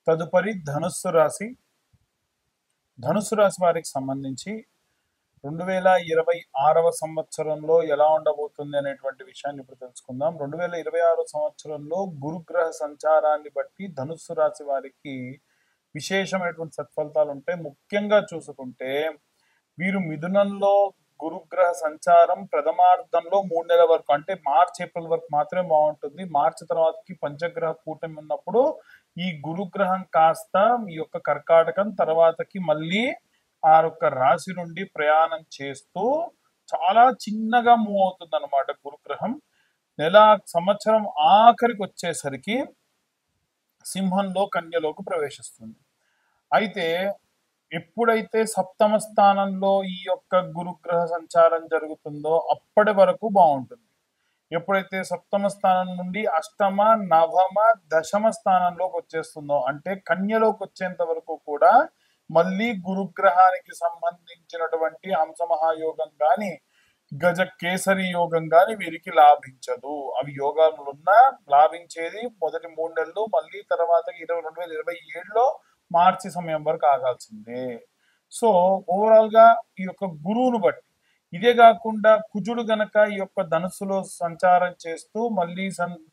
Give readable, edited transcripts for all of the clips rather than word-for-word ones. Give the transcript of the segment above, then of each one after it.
తదుపరి ధనుస్సు రాశి. ధనుస్సు రాశి వారికి సంబంధించి 2026వ సంవత్సరంలో ఎలా ఉండబోతుంది అనేటువంటి విషయాన్ని ఇప్పుడు తెలుసుకుందాం. 2026 సంవత్సరంలో గురుగ్రహ సంచారాన్ని బట్టి ధనుస్సు రాశి వారికి విశేషమైనటువంటి సత్ఫలితాలు ఉంటాయి. ముఖ్యంగా చూసుకుంటే వీరు మిథునంలో గురుగ్రహ సంచారం ప్రథమార్థంలో 3 నెలల వరకు, అంటే మార్చ్ ఏప్రిల్ వరకు మాత్రమే బాగుంటుంది. మార్చి తర్వాతకి పంచగ్రహ కూటమి ఉన్నప్పుడు ఈ గురుగ్రహం కాస్త మీ యొక్క కర్కాటకం తర్వాతకి మళ్ళీ ఆ యొక్క రాశి నుండి ప్రయాణం చేస్తూ చాలా చిన్నగా మూవ్ అవుతుంది అనమాట. గురుగ్రహం సంవత్సరం ఆఖరికి వచ్చేసరికి సింహంలో కన్యలోకి ప్రవేశిస్తుంది. అయితే ఎప్పుడైతే సప్తమ స్థానంలో ఈ యొక్క గురుగ్రహ సంచారం జరుగుతుందో అప్పటి వరకు బాగుంటుంది. ఎప్పుడైతే సప్తమ స్థానం నుండి అష్టమ, నవమ, దశమ స్థానంలోకి వచ్చేస్తుందో, అంటే కన్యలోకి వచ్చేంత వరకు కూడా మళ్ళీ గురుగ్రహానికి సంబంధించినటువంటి హంసమహాయోగం గాని, గజ కేసరి యోగం గాని వీరికి లాభించదు. అవి యోగాలున్నా లాభించేది మొదటి 3 నెలలు, మళ్ళీ తర్వాత 2027లో మార్చి సమయం వరకు ఆగాల్సిందే. సో ఓవరాల్ గా ఈ యొక్క గురువును బట్టి, ఇదే కాకుండా కుజుడు గనక ఈ యొక్క ధనుస్సులో సంచారం చేస్తూ మళ్ళీ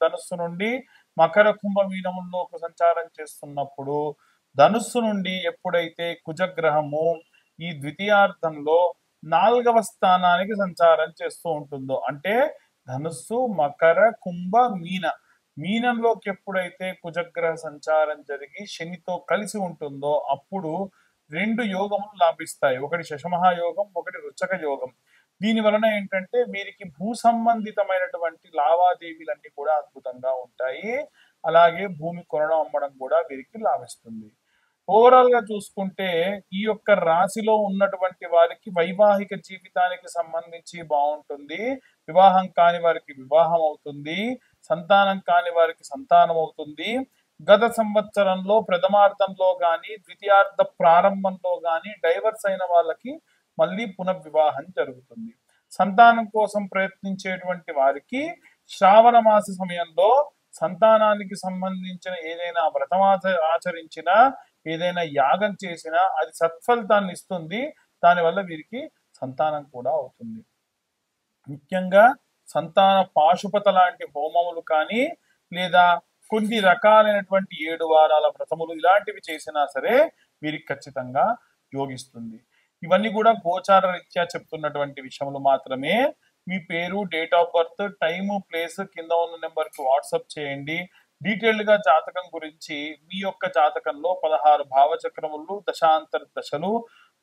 ధనుస్సు నుండి మకర కుంభ మీనంలోకి సంచారం చేస్తున్నప్పుడు, ధనుస్సు నుండి ఎప్పుడైతే కుజగ్రహము ఈ ద్వితీయార్థంలో 4వ స్థానానికి సంచారం చేస్తూ ఉంటుందో, అంటే ధనుస్సు, మకర, కుంభ, మీనంలోకి ఎప్పుడైతే కుజగ్రహ సంచారం జరిగి శనితో కలిసి ఉంటుందో అప్పుడు 2 యోగములు లాభిస్తాయి. ఒకటి శశమహాయోగం, ఒకటి రుచక యోగం. దీని వలన ఏంటంటే వీరికి భూ సంబంధితమైనటువంటి లావాదేవీలన్నీ కూడా అద్భుతంగా ఉంటాయి. అలాగే భూమి కొనడం అమ్మడం కూడా వీరికి లాభిస్తుంది. ఓవరాల్ గా చూసుకుంటే ఈ యొక్క రాశిలో ఉన్నటువంటి వారికి వైవాహిక జీవితానికి సంబంధించి బాగుంటుంది. వివాహం కాని వారికి వివాహం అవుతుంది. సంతానం కాని వారికి సంతానం అవుతుంది. గత సంవత్సరంలో ప్రథమార్థంలో గాని, ద్వితీయార్థ ప్రారంభంలో గాని డైవర్స్ అయిన వాళ్ళకి మళ్ళీ పునర్వివాహం జరుగుతుంది. సంతానం కోసం ప్రయత్నించేటువంటి వారికి శ్రావణ మాస సమయంలో సంతానానికి సంబంధించిన ఏదైనా వ్రతం ఆచరించినా, ఏదైనా యాగం చేసినా అది సత్ఫలితాన్ని ఇస్తుంది. దానివల్ల వీరికి సంతానం కూడా అవుతుంది. ముఖ్యంగా సంతాన పాశుపత లాంటి హోమములు కానీ, లేదా కొన్ని రకాలైనటువంటి 7 వారాల వ్రతములు ఇలాంటివి చేసినా సరే వీరికి ఖచ్చితంగా యోగిస్తుంది. ఇవన్నీ కూడా గోచార రీత్యా చెప్తున్నటువంటి విషయములు మాత్రమే. మీ పేరు, date of birth, time, place కింద ఉన్న నెంబర్కి వాట్సాప్ చేయండి. డీటెయిల్డ్ గా జాతకం గురించి, మీ యొక్క జాతకంలో 16 భావచక్రములు, దశాంతర దశలు,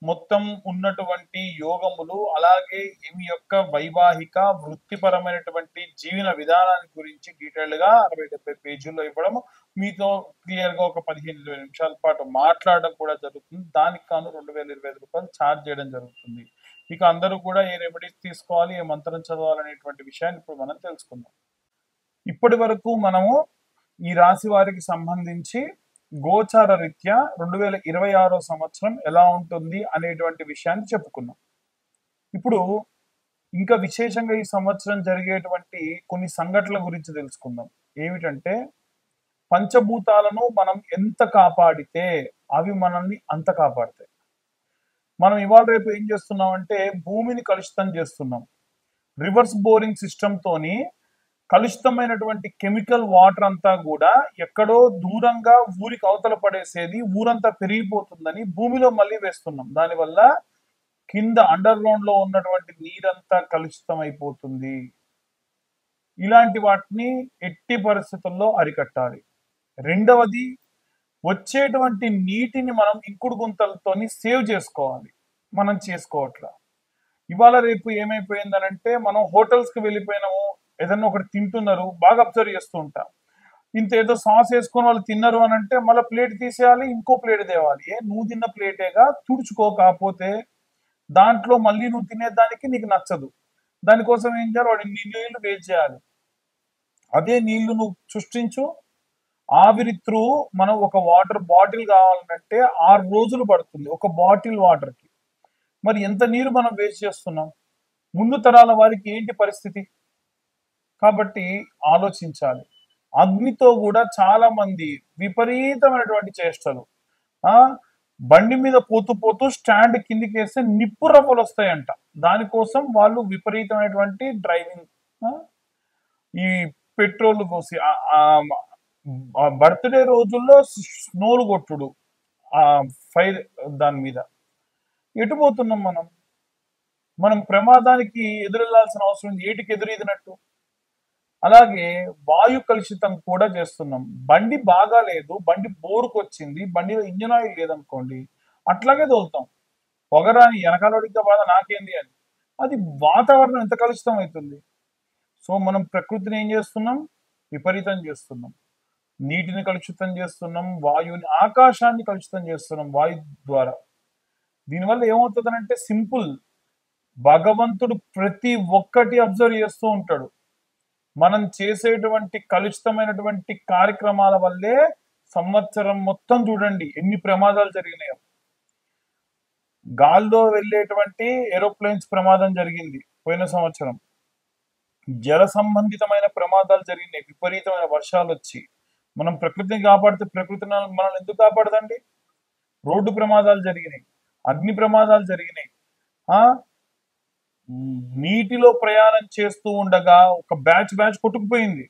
మొత్తం ఉన్నటువంటి యోగములు, అలాగే మీ యొక్క వైవాహిక వృత్తిపరమైనటువంటి జీవన విధానాన్ని గురించి డీటెయిల్డ్ గా 60-70 పేజీల్లో ఇవ్వడం, మీతో క్లియర్ గా ఒక 15-20 నిమిషాల పాటు మాట్లాడడం కూడా జరుగుతుంది. దానికి కాను 2025 రూపాయలు ఛార్జ్ చేయడం జరుగుతుంది. ఇక అందరూ కూడా ఏ రెమెడీస్ తీసుకోవాలి, ఏ మంత్రం చదవాలనేటువంటి విషయాన్ని ఇప్పుడు మనం తెలుసుకుందాం. ఇప్పటి వరకు మనము ఈ రాశి వారికి సంబంధించి గోచార రీత్యా 2026 సంవత్సరం ఎలా ఉంటుంది అనేటువంటి విషయాన్ని చెప్పుకున్నాం. ఇప్పుడు ఇంకా విశేషంగా ఈ సంవత్సరం జరిగేటువంటి కొన్ని సంఘటనల గురించి తెలుసుకుందాం. ఏమిటంటే, పంచభూతాలను మనం ఎంత కాపాడితే అవి మనల్ని అంత కాపాడతాయి. మనం ఇవాళ రేపు ఏం చేస్తున్నాం అంటే భూమిని కలుషితం చేస్తున్నాం. రివర్స్ బోరింగ్ సిస్టమ్ తోని కలుషితమైనటువంటి కెమికల్ వాటర్ అంతా కూడా ఎక్కడో దూరంగా ఊరికి అవతల పడేసేది, ఊరంతా పెరిగిపోతుందని భూమిలో మళ్ళీ వేస్తున్నాం. దానివల్ల కింద అండర్ గ్రౌండ్ లో ఉన్నటువంటి నీరంతా కలుషితం అయిపోతుంది. ఇలాంటి వాటిని ఎట్టి పరిస్థితుల్లో అరికట్టాలి. రెండవది, వచ్చేటువంటి నీటిని మనం ఇంకుడు గుంతలతోని సేవ్ చేసుకోవాలి. మనం చేసుకోవట్లా. ఇవాళ రేపు ఏమైపోయిందనంటే, మనం హోటల్స్ కి వెళ్ళిపోయినాము, ఏదన్నా ఒకటి తింటున్నారు, బాగా అబ్జర్వ్ చేస్తూ ఉంటాం. ఇంత ఏదో సాస్ వేసుకొని వాళ్ళు తిన్నారు అని అంటే మళ్ళీ ప్లేట్ తీసేయాలి, ఇంకో ప్లేట్ తేవాలి. నువ్వు తిన్న ప్లేటేగా, తుడుచుకో. కాకపోతే దాంట్లో మళ్ళీ నువ్వు తినేదానికి నీకు నచ్చదు. దానికోసం ఏం చేయాలి, వాడి నీళ్ళు వేస్ట్ చేయాలి. అదే నీళ్లు నువ్వు సృష్టించు. ఆవిరి త్రూ మనం ఒక వాటర్ బాటిల్ కావాలంటే 6 రోజులు పడుతుంది ఒక బాటిల్ వాటర్ కి. మరి ఎంత నీరు మనం వేస్ట్ చేస్తున్నాం? ముందు తరాల వారికి ఏంటి పరిస్థితి? కాబట్టి ఆలోచించాలి. అగ్నితో కూడా చాలా మంది విపరీతమైనటువంటి చేష్టలు. ఆ బండి మీద పోతూ పోతూ స్టాండ్ కిందికి వేస్తే నిప్పు రవ్వలు వస్తాయంట. దానికోసం వాళ్ళు విపరీతమైనటువంటి డ్రైవింగ్, ఆ, ఈ పెట్రోల్ పోసి బర్త్డే రోజుల్లో స్నోలు కొట్టుడు, ఆ ఫైర్, దాని మీద ఎటు పోతున్నాం మనం? మనం ప్రమాదానికి ఎదురెళ్లాల్సిన అవసరం ఏటికి ఎదురీదినట్టు. అలాగే వాయు కలుషితం కూడా చేస్తున్నాం. బండి బాగా లేదు, బండి బోరుకొచ్చింది, బండిలో ఇంజన్ ఆయిల్ లేదనుకోండి, అట్లాగే తోలుతాం. పొగరాని వెనకాలడిగా బాధ నాకేంది అని. అది వాతావరణం ఎంత కలుషితం అవుతుంది. సో మనం ప్రకృతిని ఏం చేస్తున్నాం? విపరీతం చేస్తున్నాం. నీటిని కలుషితం చేస్తున్నాం, వాయువుని, ఆకాశాన్ని కలుషితం చేస్తున్నాం వాయు ద్వారా. దీనివల్ల ఏమవుతుందనంటే సింపుల్, భగవంతుడు ప్రతి ఒక్కటి అబ్జర్వ్ చేస్తూ ఉంటాడు. మనం చేసేటువంటి కలుషితమైనటువంటి కార్యక్రమాల వల్లే సంవత్సరం మొత్తం చూడండి ఎన్ని ప్రమాదాలు జరిగినాయో. గాల్లో వెళ్ళేటువంటి ఏరోప్లేన్స్ ప్రమాదం జరిగింది పోయిన సంవత్సరం. జల సంబంధితమైన ప్రమాదాలు జరిగినాయి, విపరీతమైన వర్షాలు వచ్చి. మనం ప్రకృతిని కాపాడితే ప్రకృతి మనల్ని ఎందుకు కాపాడదండి? రోడ్డు ప్రమాదాలు జరిగినాయి, అగ్ని ప్రమాదాలు జరిగినాయి. ఆ నీటిలో ప్రయాణం చేస్తూ ఉండగా ఒక బ్యాచ్ కొట్టుకుపోయింది.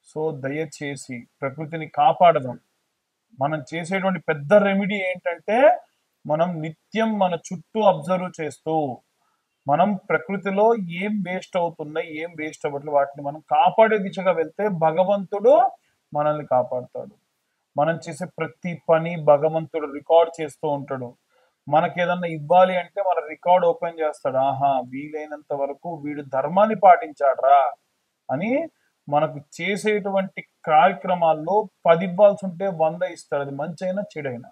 సో దయచేసి ప్రకృతిని కాపాడదాం. మనం చేసేటువంటి పెద్ద రెమెడీ ఏంటంటే, మనం నిత్యం మన చుట్టూ అబ్జర్వ్ చేస్తూ, మనం ప్రకృతిలో ఏం వేస్ట్ అవుతున్నాయి, ఏం వేస్ట్ అవ్వట్లేదు, వాటిని మనం కాపాడే దిశగా వెళ్తే భగవంతుడు మనల్ని కాపాడుతాడు. మనం చేసే ప్రతి పని భగవంతుడు రికార్డ్ చేస్తూ ఉంటాడు. మనకి ఏదన్నా ఇవ్వాలి అంటే మన రికార్డ్ ఓపెన్ చేస్తాడు. ఆహా, వీలైనంత వరకు వీడు ధర్మాన్ని పాటించాడ్రా అని. మనకు చేసేటువంటి కార్యక్రమాల్లో 10 ఇవ్వాల్సి ఉంటే 100 ఇస్తాడు, అది మంచి అయినా చెడైనా.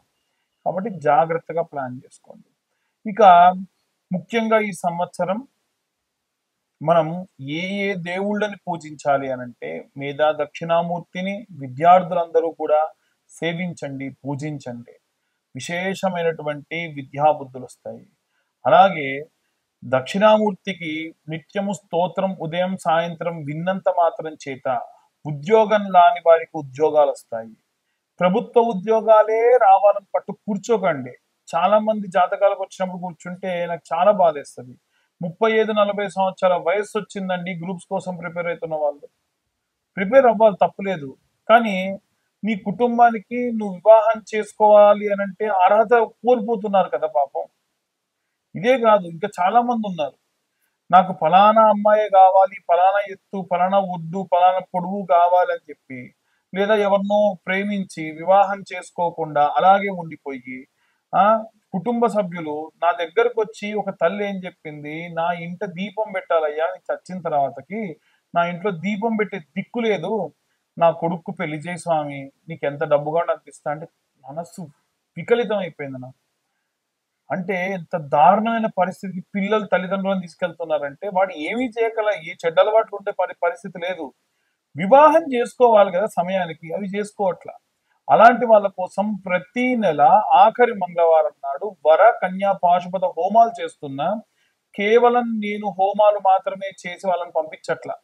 కాబట్టి జాగ్రత్తగా ప్లాన్ చేసుకోండి. ఇక ముఖ్యంగా ఈ సంవత్సరం మనం ఏ ఏ దేవుళ్ళని పూజించాలి అనంటే, మేధా దక్షిణామూర్తిని విద్యార్థులందరూ కూడా సేవించండి, పూజించండి. విశేషమైనటువంటి విద్యాబుద్ధులు వస్తాయి. అలాగే దక్షిణామూర్తికి నిత్యము స్తోత్రం ఉదయం సాయంత్రం విన్నంత మాత్రం చేత ఉద్యోగం రాని వారికి ఉద్యోగాలు వస్తాయి. ప్రభుత్వ ఉద్యోగాలే రావాలని పట్టు కూర్చోకండి. చాలా మంది జాతకాలకు వచ్చినప్పుడు కూర్చుంటే నాకు చాలా బాధేస్తుంది. 35-40 సంవత్సరాల వయసు వచ్చిందండి, గ్రూప్స్ కోసం ప్రిపేర్ అవుతున్న వాళ్ళు ప్రిపేర్ అవ్వాలి, తప్పులేదు. కానీ నీ కుటుంబానికి నువ్వు వివాహం చేసుకోవాలి అని అంటే అర్హత కోల్పోతున్నారు కదా పాపం. ఇదే కాదు, ఇంకా చాలా మంది ఉన్నారు. నాకు ఫలానా అమ్మాయి కావాలి, ఫలానా ఎత్తు, ఫలానా ఒడ్డు, ఫలానా పొడుగు కావాలి అని చెప్పి, లేదా ఎవరినో ప్రేమించి వివాహం చేసుకోకుండా అలాగే ఉండిపోయి, ఆ కుటుంబ సభ్యులు నా దగ్గరకు వచ్చి, ఒక తల్లి ఏం చెప్పింది, నా ఇంట దీపం పెట్టాలయ్యా నీకు చచ్చిన తర్వాతకి, నా ఇంట్లో దీపం పెట్టే దిక్కు లేదు, నా కొడుకు పెళ్లి చేయి స్వామి, నీకు ఎంత డబ్బుగా అనిపిస్తా అంటే మనస్సు వికలితం అయిపోయింది నాకు. అంటే ఎంత దారుణమైన పరిస్థితికి పిల్లలు తల్లిదండ్రులను తీసుకెళ్తున్నారంటే, వాడు ఏమీ చేయగల, ఏ చెడ్డ అలవాట్లు ఉంటే పరిస్థితి లేదు. వివాహం చేసుకోవాలి కదా సమయానికి, అవి చేసుకోవట్లా. అలాంటి వాళ్ళ కోసం ప్రతి నెల ఆఖరి మంగళవారం నాడు వర కన్యా పాశుపత హోమాలు చేస్తున్నా. కేవలం నేను హోమాలు మాత్రమే చేసి వాళ్ళని పంపించట్లా.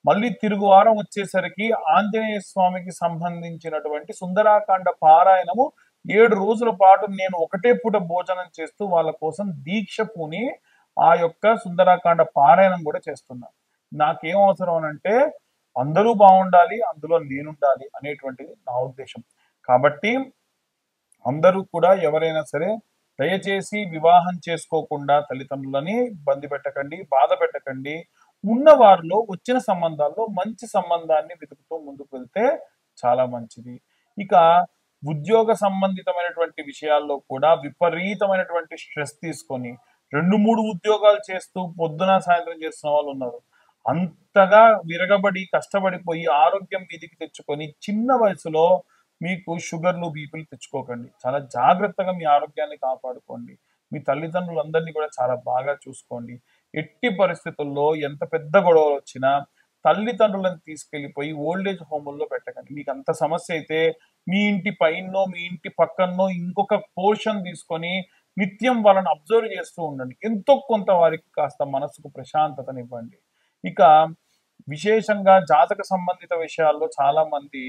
మళ్ళీ తిరుగు వారం వచ్చేసరికి ఆంజనేయ స్వామికి సంబంధించినటువంటి సుందరాకాండ పారాయణము 7 రోజుల పాటు నేను ఒకటే పూట భోజనం చేస్తూ వాళ్ళ కోసం దీక్ష పూని ఆ యొక్క సుందరాకాండ పారాయణం కూడా చేస్తున్నా. నాకేం అవసరం అనంటే అందరూ బాగుండాలి, అందులో నేనుండాలి అనేటువంటిది నా ఉద్దేశం. కాబట్టి అందరూ కూడా ఎవరైనా సరే దయచేసి వివాహం చేసుకోకుండా తల్లిదండ్రులని ఇబ్బంది పెట్టకండి, బాధ పెట్టకండి. ఉన్న వారిలో వచ్చిన సంబంధాల్లో మంచి సంబంధాన్ని వెతుకుతూ ముందుకు వెళ్తే చాలా మంచిది. ఇక ఉద్యోగ సంబంధితమైనటువంటి విషయాల్లో కూడా విపరీతమైనటువంటి స్ట్రెస్ తీసుకొని 2-3 ఉద్యోగాలు చేస్తూ పొద్దున సాయంత్రం చేస్తున్న వాళ్ళు ఉన్నారు. అంతగా విరగబడి కష్టపడిపోయి ఆరోగ్యం మీదికి తెచ్చుకొని చిన్న వయసులో మీకు షుగర్లు బీపీలు తెచ్చుకోకండి. చాలా జాగ్రత్తగా మీ ఆరోగ్యాన్ని కాపాడుకోండి. మీ తల్లిదండ్రులందరినీ కూడా చాలా బాగా చూసుకోండి. ఎట్టి పరిస్థితుల్లో ఎంత పెద్ద గొడవలు వచ్చినా తల్లిదండ్రులను తీసుకెళ్లిపోయి ఓల్డేజ్ హోముల్లో పెట్టకండి. మీకు అంత సమస్య అయితే మీ ఇంటి పైనో మీ ఇంటి పక్కనో ఇంకొక పోర్షన్ తీసుకొని నిత్యం వాళ్ళని అబ్జర్వ్ చేస్తూ ఉండండి. ఎంతో కొంత వారికి కాస్త మనసుకు ప్రశాంతతనివ్వండి. ఇక విశేషంగా జాతక సంబంధిత విషయాల్లో చాలా మంది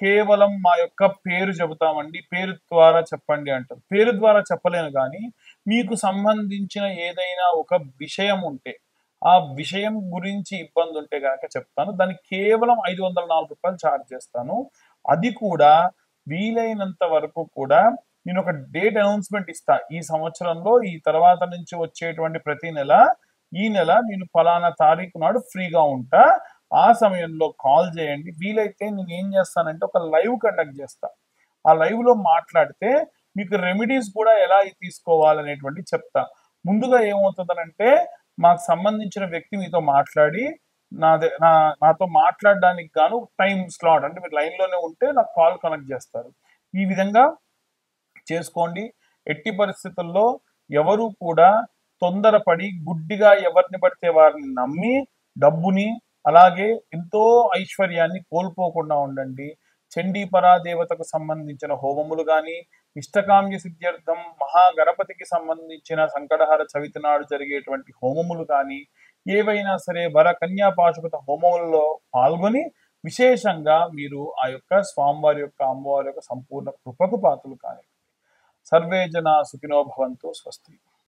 కేవలం మా యొక్క పేరు చెబుతామండి, పేరు ద్వారా చెప్పండి అంటారు. పేరు ద్వారా చెప్పలేను గానీ, మీకు సంబంధించిన ఏదైనా ఒక విషయం ఉంటే, ఆ విషయం గురించి ఇబ్బందుంటే గనక చెప్తాను. దానికి కేవలం రూ. 504 చార్జ్ చేస్తాను. అది కూడా వీలైనంత వరకు కూడా నేనొక డేట్ అనౌన్స్‌మెంట్ ఇస్తా. ఈ సంవత్సరంలో ఈ తర్వాత నుంచి వచ్చేటువంటి ప్రతి నెల, ఈ నెల నేను పలానా తారీఖు నాడు ఫ్రీగా ఉంటా. ఆ సమయంలో కాల్ చేయండి. వీలైతే నేనేం చేస్తానంటే ఒక లైవ్ కండక్ట్ చేస్తా. ఆ లైవ్‌లో మాట్లాడితే మీకు రెమెడీస్ కూడా ఎలా తీసుకోవాలనేటువంటిది చెప్తా. ముందుగా ఏమవుతదనంటే మాకు సంబంధించిన వ్యక్తి మీతో మాట్లాడి నాతో మాట్లాడడానికి గాను టైమ్ స్లాట్ అంటే మీరు లైన్‌లోనే ఉంటే నాకు కాల్ కనెక్ట్ చేస్తారు. ఈ విధంగా చేసుకోండి. ఎట్టి పరిస్థితుల్లో ఎవరు కూడా తొందరపడి గుడ్డిగా ఎవరిని పడితే వారిని నమ్మి డబ్బుని అలాగే ఎంతో ఐశ్వర్యాన్ని కోల్పోకుండా ఉండండి. చండీ పరాదేవతకు సంబంధించిన హోమములు గాని, ఇష్టకామ్య సిద్ధ్యర్థం మహాగణపతికి సంబంధించిన సంకటహర చవితి నాడు జరిగేటువంటి హోమములు గాని, ఏవైనా సరే వర కన్యా పాశుపత హోమములలో పాల్గొని విశేషంగా మీరు ఆ యొక్క స్వామివారి యొక్క అమ్మవారి యొక్క సంపూర్ణ కృపకు పాత్రలు కానివ్వండి. సర్వే జనా సుఖినో భవంతు. స్వస్తి.